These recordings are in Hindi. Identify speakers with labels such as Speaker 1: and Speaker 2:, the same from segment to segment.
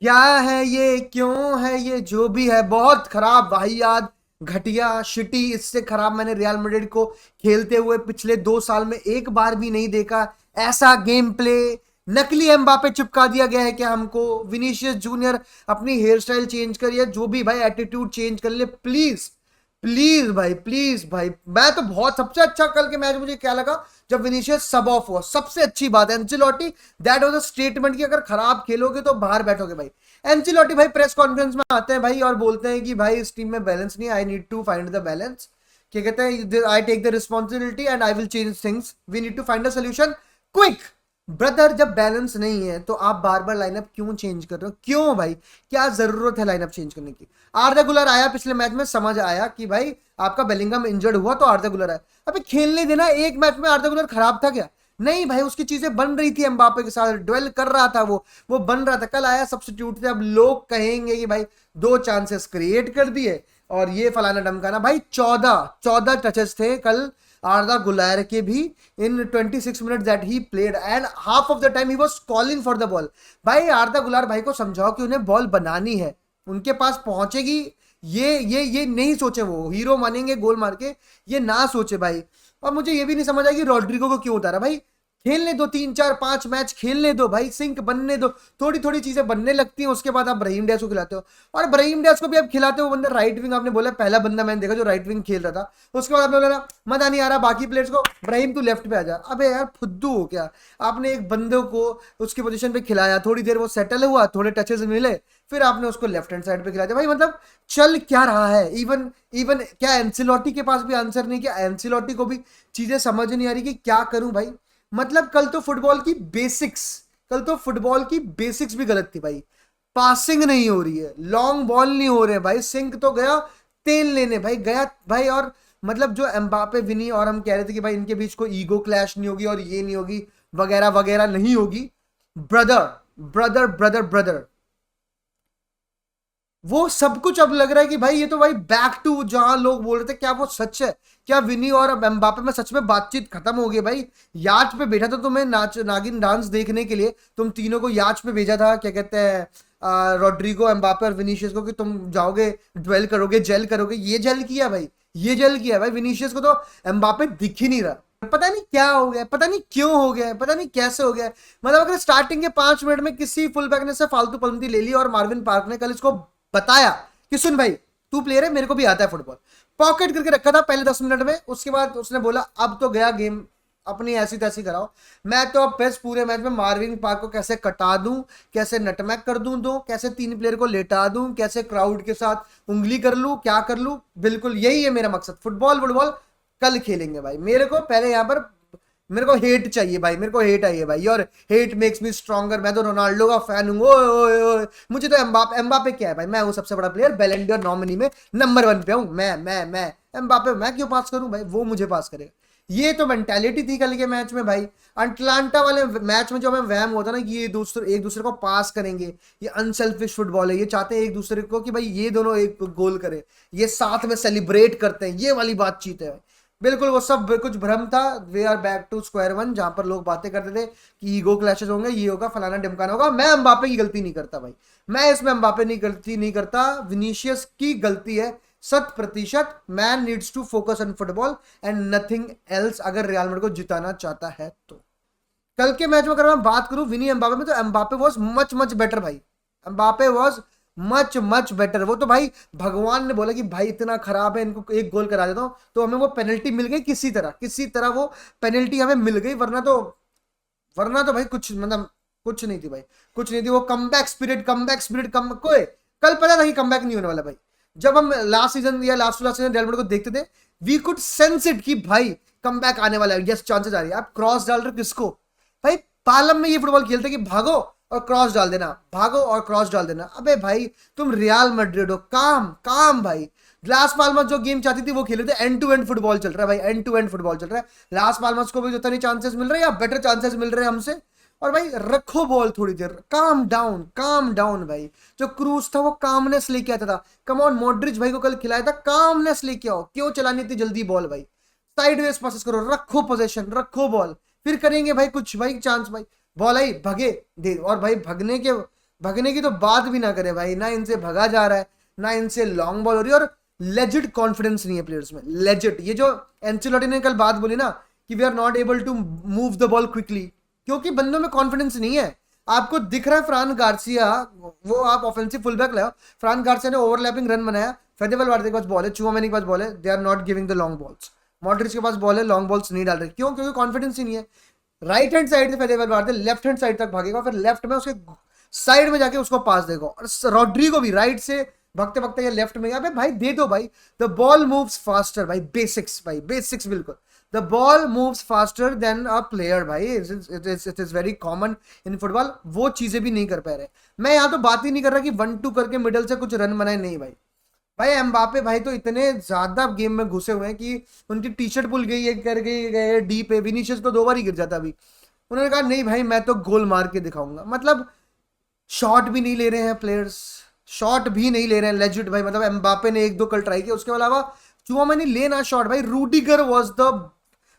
Speaker 1: क्या है ये, क्यों है ये, जो भी है बहुत खराब, वाहियात, घटिया, शिटी। इससे खराब मैंने रियल मैड्रिड को खेलते हुए पिछले 2 साल में एक बार भी नहीं देखा। ऐसा गेम प्ले, नकली एम्बापे चिपका दिया गया है क्या हमको? विनीशियस जूनियर अपनी हेयर स्टाइल चेंज करिए, जो भी भाई एटीट्यूड चेंज कर ले प्लीज। प्लीज भाई, प्लीज भाई। मैं तो बहुत, सबसे अच्छा कल के मैच मुझे क्या लगा, जब विनीशियस सब ऑफ हुआ, सबसे अच्छी बात है एंचिलोटी, दैट वाज अ स्टेटमेंट कि अगर खराब खेलोगे तो बाहर बैठोगे भाई। एंचिलोटी भाई प्रेस कॉन्फ्रेंस में आते हैं भाई और बोलते हैं कि भाई इस टीम में बैलेंस नहीं, I need to find the balance. क्या कहते हैं, I take the responsibility and I will change things, we need to find a solution quick. Brother, जब बैलेंस नहीं है तो आप बार बार लाइनअप क्यों चेंज कर रहे हो? क्यों भाई, क्या जरूरत है लाइनअप चेंज करने की? आर्दा गुलर आया पिछले मैच में, समझ आया कि भाई आपका बेलिंगम इंजर्ड हुआ तो आर्दा गुलर आया। अबे खेलने देना, एक मैच में आर्दा गुलर खराब था क्या? नहीं भाई, उसकी चीजें बन रही थी, एम्बापे के साथ ड्वेल कर रहा था वो बन रहा था। कल आया सब्स्टिट्यूट से, अब लोग कहेंगे कि भाई 2 चांसेस क्रिएट कर दिए और ये फलाना डमकाना। भाई 14 टचेस थे कल आर्दा गुलैर के भी इन 26 minute that he played, and half of the time he was calling for the ball. भाई आर्दा गुलार भाई को समझाओ कि उन्हें बॉल बनानी है, उनके पास पहुंचेगी। ये नहीं सोचे, वो हीरो मानेंगे गोल मार के, ये ना सोचे भाई। और मुझे ये भी नहीं समझ आया कि रॉड्रिगो को क्यों उतारा भाई। खेलने दो, 3 4 5 मैच खेलने दो भाई, सिंक बनने दो, थोड़ी थोड़ी चीजें बनने लगती हैं, उसके बाद आप ब्राहिम डियाज को खिलाते हो। और ब्राहिम डियाज को भी आप खिलाते हो, बंदा राइट विंग, आपने बोला पहला बंदा मैंने देखा जो राइट विंग खेल रहा था। उसके बाद आपने बोला मजा नहीं आ रहा बाकी प्लेयर्स को, ब्राहिम तू लेफ्ट पे आ जा। अबे यार फुद्दू हो क्या? आपने एक बंदे को उसकी पोजीशन पे खिलाया, थोड़ी देर वो सेटल हुआ, थोड़े टचेस मिले, फिर आपने उसको लेफ्ट हैंड साइड पे खिला दिया। भाई मतलब चल क्या रहा है? इवन इवन क्या एंसिलोटी के पास भी आंसर नहीं? क्या एंसिलोटी को भी चीजें समझ नहीं आ रही कि क्या करूं भाई? मतलब कल तो फुटबॉल की बेसिक्स भी गलत थी भाई। पासिंग नहीं हो रही है, लॉन्ग बॉल नहीं हो रहे भाई, सिंक तो गया तेल लेने भाई, गया भाई। और मतलब जो एम्बापे विनी और हम कह रहे थे कि भाई इनके बीच कोई ईगो क्लैश नहीं होगी और ये नहीं होगी, वगैरह वगैरह नहीं होगी। ब्रदर ब्रदर ब्रदर ब्रदर, वो सब कुछ अब लग रहा है कि भाई ये तो भाई बैक टू जहां लोग बोल रहे थे, क्या वो सच है? क्या विनी और एम्बापे में सच में बातचीत खत्म हो गई भाई? याच पे बैठा था तुम्हें नाच नागिन डांस देखने के लिए, तुम तीनों को याच पे भेजा था, क्या कहते हैं, रॉड्रिगो, एम्बापे और विनीशियस को, कि तुम जाओगे ड्वेल करोगे, जेल करोगे। ये जेल किया भाई, ये जेल किया भाई। विनीशियस को तो एम्बापे दिख ही नहीं रहा, पता नहीं क्या हो गया, पता नहीं क्यों हो गया, पता नहीं कैसे हो गया। मतलब अगर स्टार्टिंग के 5 मिनट में किसी फुल बैक ने से फालतू पलंती ले ली और मार्विन पार्क ने कल इसको बताया कि सुन भाई तू प्लेयर है, मेरे को भी आता है फुटबॉल, पॉकेट करके रखा था पहले 10 मिनट में, उसके बाद उसने बोला अब तो गया गेम, अपनी ऐसी तैसी कराओ। मैं तो अब बेस्ट पूरे मैच में मार्विन पार्क को कैसे कटा दूं, कैसे नटमैक कर दूं, दो कैसे 3 प्लेयर को लेटा दूं, कैसे क्राउड के साथ उंगली कर लूं, क्या कर लूं, बिल्कुल यही है मेरा मकसद। फुटबॉल फुटबॉल कल खेलेंगे भाई। मेरे को पहले यहाँ पर मेरे को हेट चाहिए भाई, मेरे को हेट आई है भाई, और हेट मेक्स मी स्ट्रॉन्गर। मैं तो रोनाल्डो का फैन हूँ, ओए ओए ओए। मुझे तो एम्बापे क्या है भाई, मैं हूँ सबसे बड़ा प्लेयर, बैलेंडियर नॉमिनी में नंबर 1 पे हूँ मैं एम्बापे मैं क्यों पास करूं भाई, वो मुझे पास करेगा। ये तो मेंटालिटी थी कल के मैच में भाई। अटलांटा वाले मैच में जो हमें वहम होता ना कि ये दूसरे एक दूसरे को पास करेंगे, ये अनसेल्फिश फुटबॉल है, ये चाहते हैं एक दूसरे को कि भाई ये दोनों एक गोल करे, ये साथ में सेलिब्रेट करते हैं, ये वाली बातचीत है। बिल्कुल वो सब कुछ भ्रम था। We are back to square one, जहां पर लोग बातें करते थे कि ईगो क्लैशेस होंगे, ये होगा फलाना ढिमकाना होगा। मैं एम्बापे की गलती नहीं करता भाई, मैं इसमें एम्बापे नहीं गलती नहीं करता, विनीशियस की गलती है 100%। Man needs to focus on football and nothing else, अगर रियल मैड्रिड को जिताना चाहता है तो। कल के मैच में अगर मैं बात करूं विनी एम्बापे में, तो Mbappe was much much better भाई। Mbappe was much much better. वो तो भाई भगवान ने बोला कि भाई इतना खराब है, इनको एक गोल करा देता हूं, तो हमें वो पेनल्टी मिल गई, किसी तरह वो पेनल्टी हमें मिल गई, वरना तो भाई कुछ मतलब कुछ नहीं थी भाई, कुछ नहीं थी। वो कम बैक स्पिरिट कम कोई, कल पता था कि कम बैक नहीं होने वाला भाई। जब हम लास्ट सीजन या लास्ट सीजन रियल मैड्रिड को देखते थे, वी कुड सेंस इट कि भाई कम बैक आने वाला है, यस चांसेस आ रही है। आप क्रॉस डाल रहे हो किसको भाई? पालम में ये फुटबॉल खेलते कि भागो और क्रॉस डाल देना, भागो और क्रॉस डाल देना। अबे भाई तुम रियल मैड्रिड हो, काम काम भाई। लास पाल्मस जो गेम चाहती थी वो खेल रहे थे, एंड टू एंड फुटबॉल चल रहा है भाई, एंड टू एंड फुटबॉल चल रहा है। लास पाल्मस को भी जो तनी चांसेस मिल रहे हैं या बेटर चांसेस मिल रहे हैं हमसे। और भाई रखो बॉल थोड़ी देर, काम डाउन भाई। जो क्रूज था वो कामनेस लेके आता था, कम ऑन मॉड्रिच भाई को कल खिलाया था, कामनेस लेके आओ, क्यों चलानी थी जल्दी बॉल भाई? साइडवेज पासेस करो, रखो पोजीशन, रखो बॉल, फिर करेंगे भाई कुछ भाई चांस भाई। बॉल आई भगे दे, और भाई भगने के भगने की तो बात भी ना करे भाई, ना इनसे भगा जा रहा है, ना इनसे लॉन्ग बॉल हो रही है, और लेजिट कॉन्फिडेंस नहीं है प्लेयर्स में, लेजिट। ये जो एंचेलोटी ने कल बात बोली ना कि we are not able to move the ball quickly, क्योंकि बंदों में कॉन्फिडेंस नहीं है। आपको दिख रहा है फ्रान गार्सिया, वो आप ऑफेंसिव फुलबैक लाओ, फ्रान गार्सिया ने ओवरलैपिंग रन बनाया, फेडे वाल्वेर्डे के पास बॉल है, चुआमेनी के पास बॉल है, they are not giving the long balls. Modric के पास बॉल है, लॉन्ग बॉल्स नहीं डाल रहे, क्यों? क्योंकि कॉन्फिडेंस ही नहीं है। राइट हैंड साइड से फेडे वाल्वेर्डे लेफ्ट हैंड साइड तक भागेगा, फिर लेफ्ट में उसके साइड में जाके उसको पास देगा, और रॉड्रिगो भी राइट से भगते भगते ये लेफ्ट में गया। भाई दे दो भाई, द बॉल मूव्स फास्टर भाई, बेसिक्स भाई, बेसिक्स बिल्कुल। The ball moves faster than a player भाई, it is very common in football. वो चीजें भी नहीं कर पा रहे। मैं यहाँ तो बात ही नहीं कर रहा कि 1-2 करके मिडल से कुछ रन बनाए, नहीं भाई। भाई एम्बापे भाई तो इतने ज्यादा गेम में घुसे हुए हैं कि उनकी टी शर्ट पुल गई है, कर गए डी पे। विनीशियस तो 2 बार ही गिर जाता अभी। उन्होंने कहा नहीं भाई मैं तो गोल मार के दिखाऊंगा। मतलब शॉट भी नहीं ले रहे हैं प्लेयर्स, शॉट भी नहीं ले रहे हैं लेजिट भाई। मतलब एम्बापे ने 1-2 कल ट्राई किया, उसके अलावा चुआमेनी लेना शॉट भाई। रूडिगर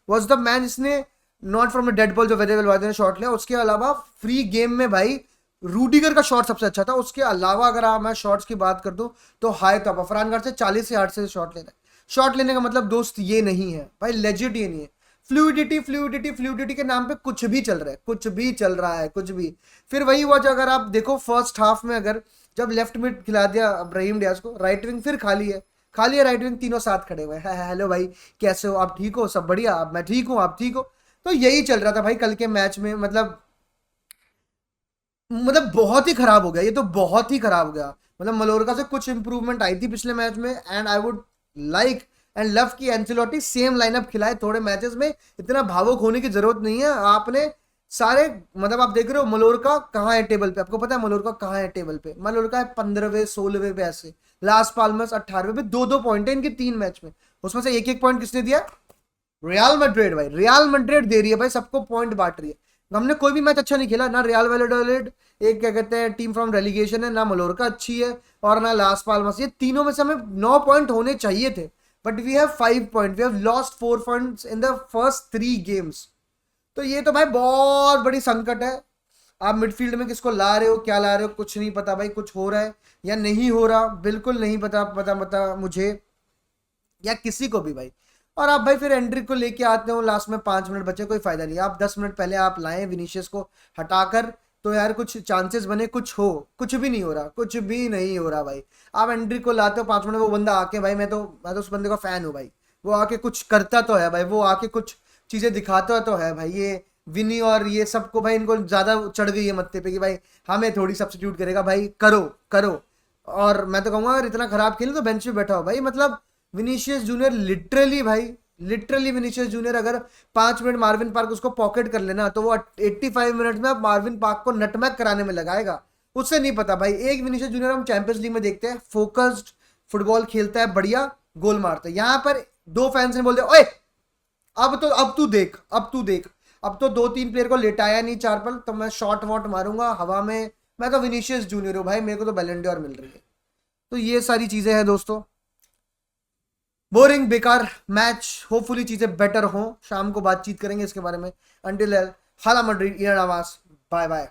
Speaker 1: वाज द मैन जिसने not from the dead ball जो वेदेवल वादे ने शॉट लिया। उसके अलावा फ्री गेम में भाई रूडिगर का शॉट सबसे अच्छा था। उसके अलावा अगर आप मैं शॉट्स की बात कर दूं तो हाई तो अफरान गार्ड से 40 यार्ड से शॉट लेना है। शॉट लेने का मतलब दोस्त ये नहीं है भाई, लेजिट ये नहीं है। फ्लूइडिटी फ्लूइडिटी फ्लूइडिटी के नाम पे कुछ भी चल रहा है, कुछ भी चल रहा है, कुछ भी। फिर वही हुआ जो अगर आप देखो फर्स्ट हाफ में, अगर जब लेफ्ट मिड खिला दिया ब्राहिम डियाज को, राइट विंग फिर खाली है, खाली है राइट विंग, तीनों साथ खड़े हुए हैं। हेलो भाई कैसे हो आप, ठीक हो, सब बढ़िया, मैं ठीक हूँ, आप ठीक हो। तो यही चल रहा था भाई कल के मैच में। मतलब बहुत ही खराब हो गया ये तो, बहुत ही खराब हो गया। मतलब मलोरका से कुछ इंप्रूवमेंट आई थी पिछले मैच में, and I would like and love की एंचेलोटी सेम लाइनअप खिलाए थोड़े मैचेस में। इतना भावुक होने की जरूरत नहीं है आपने सारे। मतलब आप देख रहे हो मलोरका कहाँ है टेबल पे, आपको पता है मलोरका कहाँ है टेबल पे? मलोरका है 15वें 16वें पे ऐसे। लास्ट पाल्मर्स 18वें पे, 2-2 पॉइंट है इनके 3 मैच में। उसमें से 1-1 पॉइंट किसने दिया? रियल मैड्रिड भाई, रियल मैड्रिड दे रही है भाई, सबको पॉइंट बांट रही है। हमने कोई भी मैच अच्छा नहीं खेला ना। रियल वैलेडोलिड एक क्या कहते हैं टीम फ्रॉम रेलीगेशन है, ना मलोरका अच्छी है, और ना लास पाल्मस। ये तीनों में से हमें 9 पॉइंट होने चाहिए थे, but we have 5 point, we have lost 4 points in the first 3 games. तो ये तो भाई बहुत बड़ी संकट है। आप मिडफील्ड में किसको ला रहे हो, क्या ला रहे हो, कुछ नहीं पता भाई। कुछ हो रहा है या नहीं हो रहा, बिल्कुल नहीं पता पता पता मुझे या किसी को भी भाई। और आप भाई फिर एंड्रिक को लेके आते हो लास्ट में 5 मिनट बचे, कोई फायदा नहीं। आप 10 मिनट पहले आप लाए विनीशियस को हटाकर, तो यार कुछ चांसेस बने, कुछ हो। कुछ भी नहीं हो रहा, कुछ भी नहीं हो रहा भाई। आप एंड्रिक को लाते हो 5 मिनट, वो बंदा आके भाई, मैं तो उस बंदे का फैन हूँ भाई। वो आके कुछ करता तो है भाई, वो आके कुछ चीजें दिखाता तो है भाई। ये विनी और ये सबको भाई इनको ज्यादा चढ़ गई है मत्थे पे कि भाई हमें थोड़ी सब्स्टिट्यूट करेगा भाई, करो करो। और मैं तो कहूंगा अगर इतना खराब खेले तो बेंच पे बैठा हो भाई। मतलब विनीशियस जूनियर लिटरली भाई, लिटरली विनीशियस जूनियर अगर 5 मिनट मार्विन पार्क उसको पॉकेट कर लेना, तो वो 85 मिनट में अब मार्विन पार्क को नटमैक कराने में लगाएगा। उससे नहीं पता भाई। एक विनीशियस जूनियर हम चैंपियंस लीग में देखते हैं, फोकस्ड फुटबॉल खेलता है, बढ़िया गोल मारता है। यहाँ पर 2 फैंस ने बोल दिया ओए अब तू देख, अब तू देख। अब तो 2-3 प्लेयर को लेटाया नहीं 4 पल, तो मैं शॉट वॉट मारूंगा हवा में। मैं तो विनीशियस जूनियर हूँ भाई, मेरे को तो बैलन डोर मिल रही है। तो ये सारी चीजें हैं दोस्तों, बोरिंग बेकार मैच। होपफुली चीजें बेटर हो, शाम को बातचीत करेंगे इसके बारे में। अंटिल हाला मैड्रिड, बाय बाय।